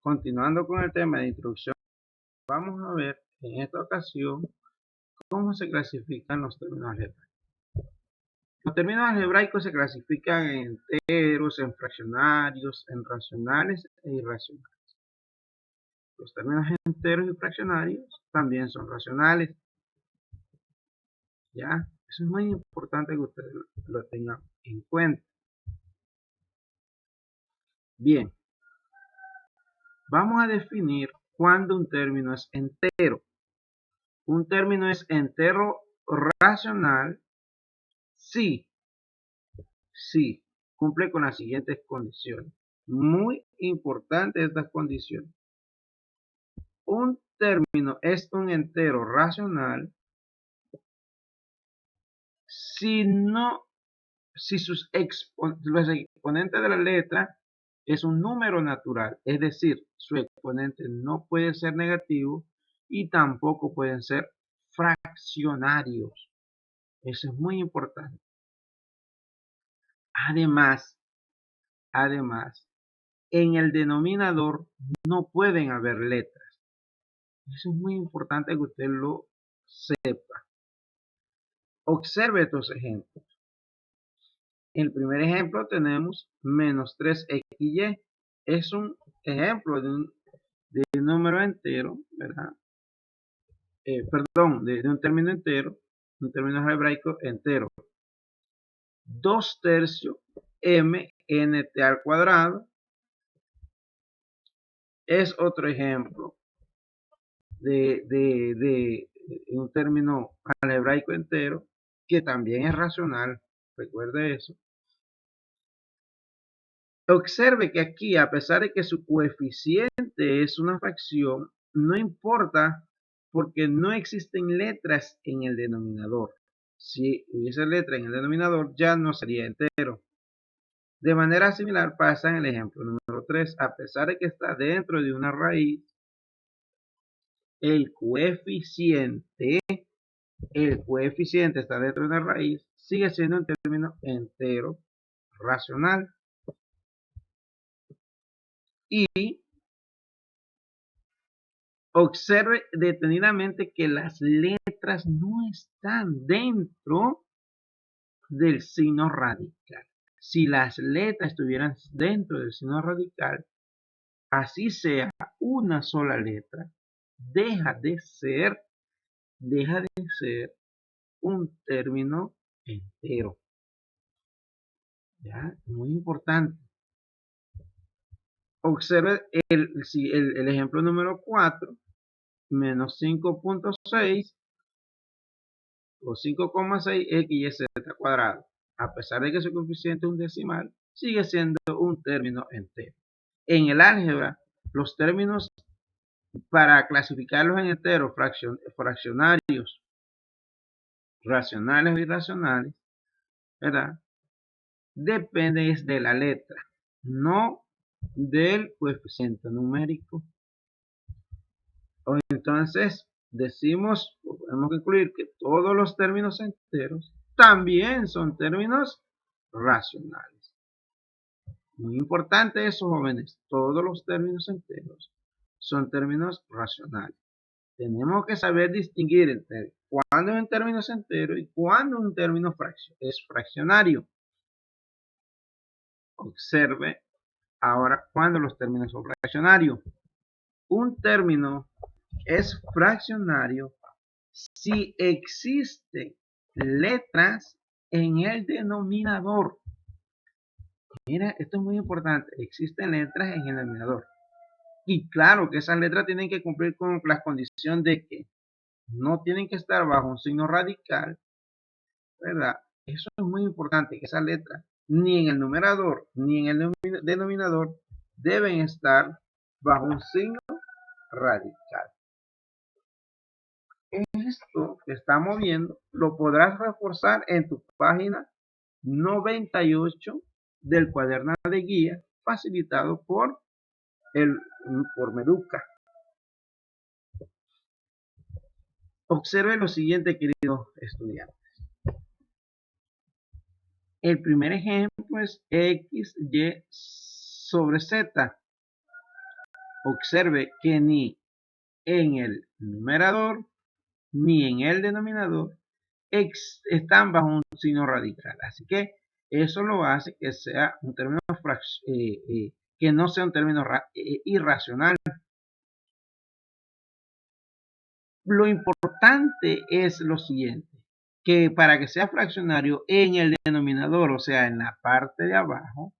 Continuando con el tema de introducción, vamos a ver en esta ocasión cómo se clasifican los términos algebraicos. Los términos algebraicos se clasifican en enteros, en fraccionarios, en racionales e irracionales. Los términos enteros y fraccionarios también son racionales. ¿Ya? Eso es muy importante que ustedes lo tengan en cuenta. Bien, vamos a definir cuándo un término es entero. Un término es entero racional si cumple con las siguientes condiciones. Muy importante estas condiciones. Un término es un entero racional si los exponentes de la letra es un número natural, es decir, su exponente no puede ser negativo y tampoco pueden ser fraccionarios. Eso es muy importante. Además, en el denominador no pueden haber letras. Eso es muy importante que usted lo sepa. Observe estos ejemplos. En el primer ejemplo tenemos menos 3xy. Es un ejemplo de un número entero, ¿verdad? Perdón, de un término entero, un término algebraico entero. 2 tercios mnt al cuadrado es otro ejemplo de un término algebraico entero que también es racional. Recuerde eso. Observe que aquí, a pesar de que su coeficiente es una fracción, no importa porque no existen letras en el denominador. Si hubiese letra en el denominador, ya no sería entero. De manera similar pasa en el ejemplo número 3. A pesar de que está dentro de una raíz, el coeficiente está dentro de una raíz, sigue siendo un término entero racional. Y observe detenidamente que las letras no están dentro del signo radical. Si las letras estuvieran dentro del signo radical, así sea una sola letra, deja de ser un término entero. ¿Ya? Muy importante. Observe el ejemplo número 4, menos 5.6 o 5,6 xz cuadrado. A pesar de que su coeficiente es un decimal, sigue siendo un término entero. En el álgebra, los términos para clasificarlos en enteros, fraccionarios, racionales o irracionales, ¿verdad? Depende de la letra, no del coeficiente numérico. Entonces, podemos concluir que todos los términos enteros también son términos racionales. Muy importante eso, jóvenes. Todos los términos enteros son términos racionales. Tenemos que saber distinguir entre cuándo un término es entero y cuándo un término es fraccionario. Observe ahora cuándo los términos son fraccionarios. Un término es fraccionario si existen letras en el denominador. Mira, esto es muy importante. Existen letras en el denominador. Y claro que esas letras tienen que cumplir con la condición de que no tienen que estar bajo un signo radical, ¿verdad? Eso es muy importante, que esas letras ni en el numerador ni en el denominador deben estar bajo un signo radical. Esto que estamos viendo lo podrás reforzar en tu página 98 del cuaderno de guía facilitado por Meduca. Observe lo siguiente, queridos estudiantes. El primer ejemplo es x, y sobre z. observe que ni en el numerador ni en el denominador están bajo un signo radical. Así que eso lo hace que sea un término que no sea un término irracional. Lo importante es lo siguiente, que para que sea fraccionario en el denominador, o sea, en la parte de abajo,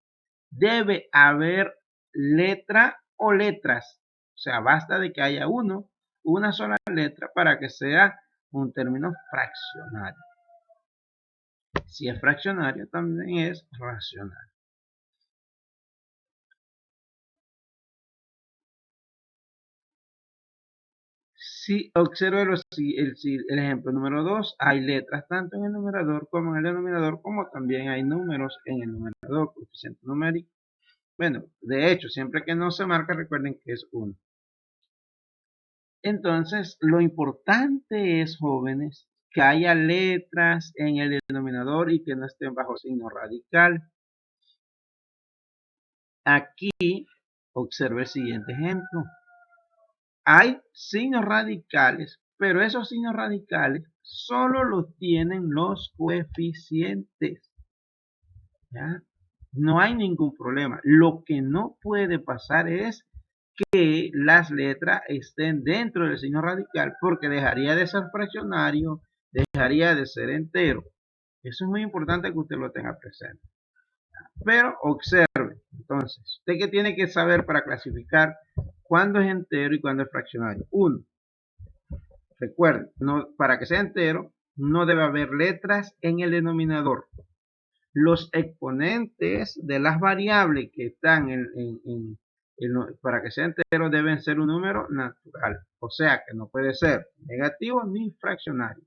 debe haber letra o letras. O sea, basta de que haya una sola letra para que sea un término fraccionario. Si es fraccionario, también es racional. Si observe el ejemplo número 2, hay letras tanto en el numerador como en el denominador, como también hay números en el numerador, coeficiente numérico. Bueno, de hecho, siempre que no se marca, recuerden que es 1. Entonces, lo importante es, jóvenes, que haya letras en el denominador y que no estén bajo signo radical. Aquí, observe el siguiente ejemplo. Hay signos radicales, pero esos signos radicales solo los tienen los coeficientes. ¿Ya? No hay ningún problema. Lo que no puede pasar es que las letras estén dentro del signo radical, porque dejaría de ser fraccionario, dejaría de ser entero. Eso es muy importante que usted lo tenga presente. Pero observe, entonces, ¿usted qué tiene que saber para clasificar cuándo es entero y cuándo es fraccionario? 1. Recuerden, para que sea entero, no debe haber letras en el denominador. Los exponentes de las variables que están para que sea entero deben ser un número natural. O sea que no puede ser negativo ni fraccionario.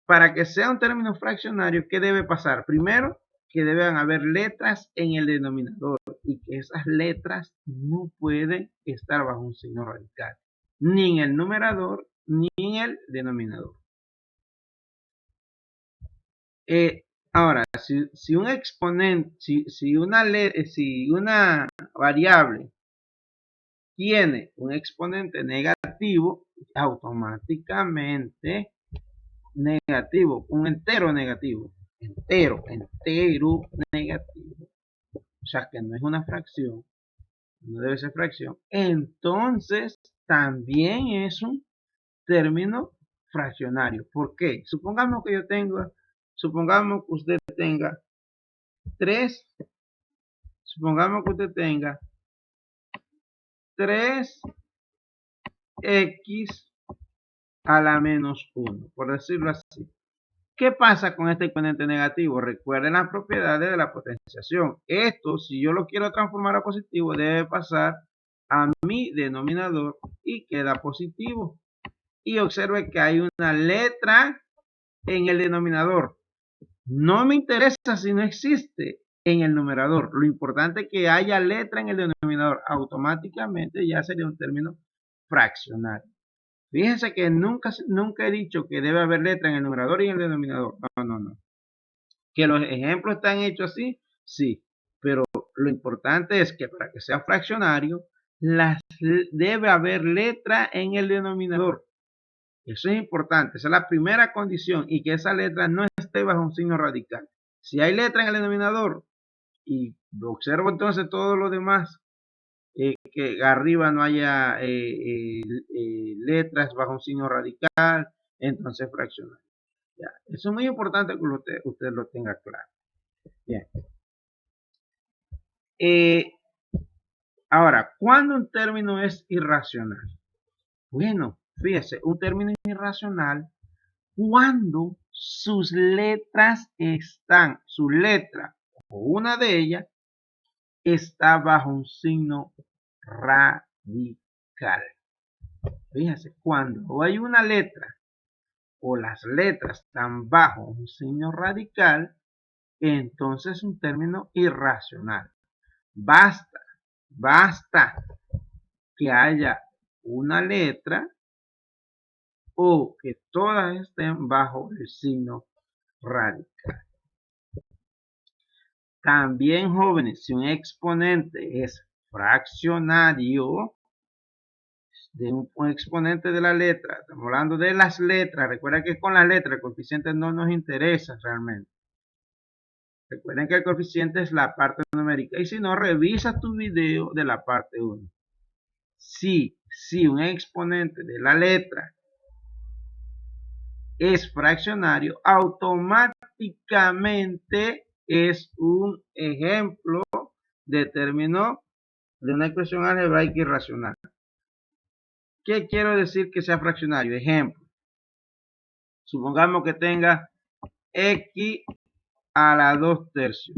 Para que sea un término fraccionario, ¿qué debe pasar? Primero, que deben haber letras en el denominador y que esas letras no pueden estar bajo un signo radical, ni en el numerador ni en el denominador. Ahora, si un exponente, si una variable tiene un exponente negativo, automáticamente negativo, un entero negativo, entero negativo, o sea que no es una fracción, no debe ser fracción, entonces también es un término fraccionario. ¿Por qué? Supongamos que supongamos que usted tenga 3, supongamos que usted tenga 3x a la menos 1, por decirlo así. ¿Qué pasa con este exponente negativo? Recuerden las propiedades de la potenciación. Esto, si yo lo quiero transformar a positivo, debe pasar a mi denominador y queda positivo. Y observe que hay una letra en el denominador. No me interesa si no existe en el numerador. Lo importante es que haya letra en el denominador. Automáticamente ya sería un término fraccionario. Fíjense que nunca he dicho que debe haber letra en el numerador y en el denominador. No. Que los ejemplos están hechos así, sí. Pero lo importante es que para que sea fraccionario, debe haber letra en el denominador. Eso es importante. Esa es la primera condición. Y que esa letra no esté bajo un signo radical. Si hay letra en el denominador y observo entonces todo lo demás, que arriba no haya letras bajo un signo radical, entonces fraccionario. Ya. Eso es muy importante que usted lo tenga claro. Bien. Ahora, ¿cuándo un término es irracional? Bueno, fíjese, un término es irracional cuando sus letras su letra o una de ellas está bajo un signo radical. Fíjense, cuando hay una letra o las letras están bajo un signo radical, entonces es un término irracional. Basta que haya una letra o que todas estén bajo el signo radical. También, jóvenes, si un exponente es fraccionario de un exponente de la letra. Estamos hablando de las letras. Recuerda que con las letras el coeficiente no nos interesa realmente. Recuerden que el coeficiente es la parte numérica. Y si no, revisa tu video de la parte 1. Si un exponente de la letra es fraccionario, automáticamente es un ejemplo de término de una expresión algebraica irracional. ¿Qué quiero decir que sea fraccionario? Ejemplo. Supongamos que tenga x a la 2 tercios.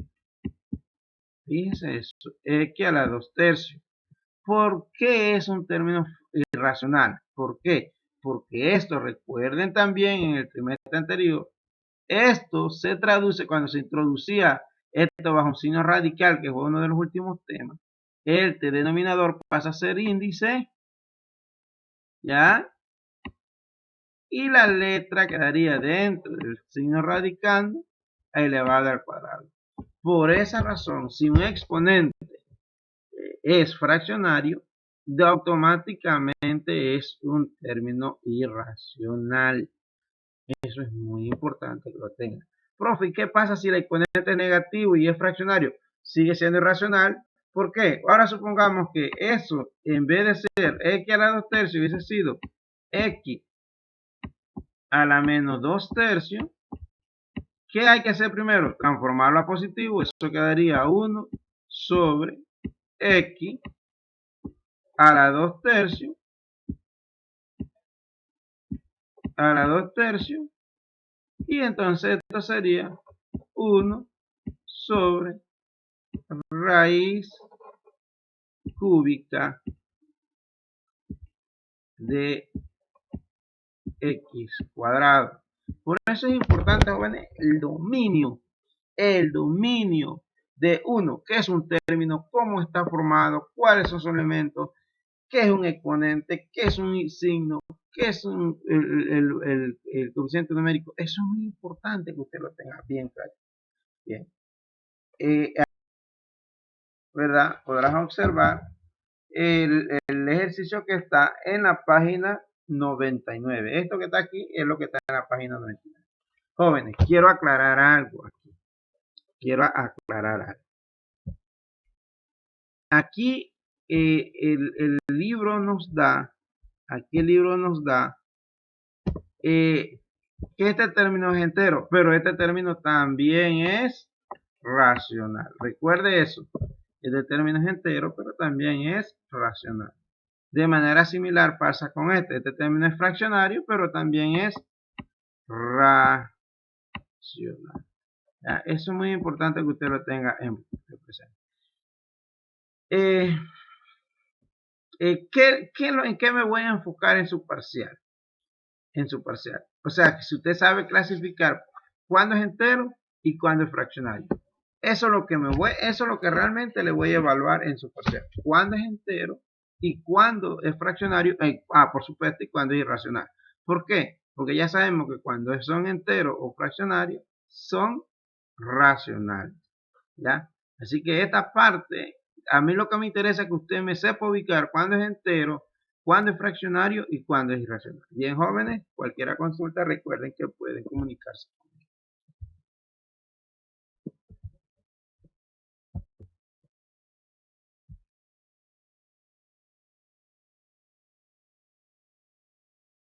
Fíjense eso, x a la 2 tercios. ¿Por qué es un término irracional? ¿Por qué? Porque esto, recuerden también en el trimestre anterior, esto se traduce cuando se introducía esto bajo un signo radical, que fue uno de los últimos temas. El denominador pasa a ser índice, ¿ya? Y la letra quedaría dentro del signo radicando elevado al cuadrado. Por esa razón, si un exponente es fraccionario, automáticamente es un término irracional. Eso es muy importante que lo tengan. Profe, ¿y qué pasa si el exponente es negativo y es fraccionario? Sigue siendo irracional. ¿Por qué? Ahora supongamos que eso, en vez de ser x a la 2 tercios, hubiese sido x a la menos 2 tercios. ¿Qué hay que hacer primero? Transformarlo a positivo. Eso quedaría 1 sobre x a la 2 tercios. A la 2 tercios. Y entonces esto sería 1 sobre raíz cúbica de x cuadrado. Por eso es importante, jóvenes, el dominio de uno, qué es un término, cómo está formado, cuáles son sus elementos, qué es un exponente, qué es un signo, qué es el coeficiente numérico. Eso es muy importante que usted lo tenga bien claro. Bien. ¿Verdad? Podrás observar el ejercicio que está en la página 99. Esto que está aquí es lo que está en la página 99. Jóvenes, quiero aclarar algo aquí. Aquí el libro nos da, que este término es entero, pero este término también es racional. Recuerde eso. Este término es entero, pero también es racional. De manera similar pasa con este. Este término es fraccionario, pero también es racional. ¿Ya? Eso es muy importante que usted lo tenga en presente. ¿En qué me voy a enfocar en su parcial? O sea, que si usted sabe clasificar cuándo es entero y cuándo es fraccionario. Eso es lo que realmente le voy a evaluar en su parcial. Cuándo es entero y cuándo es fraccionario. Por supuesto, y cuándo es irracional. ¿Por qué? Porque ya sabemos que cuando son enteros o fraccionarios, son racionales. ¿Ya? Así que esta parte, a mí lo que me interesa es que usted me sepa ubicar cuándo es entero, cuándo es fraccionario y cuándo es irracional. Bien, jóvenes, cualquier consulta, recuerden que pueden comunicarse.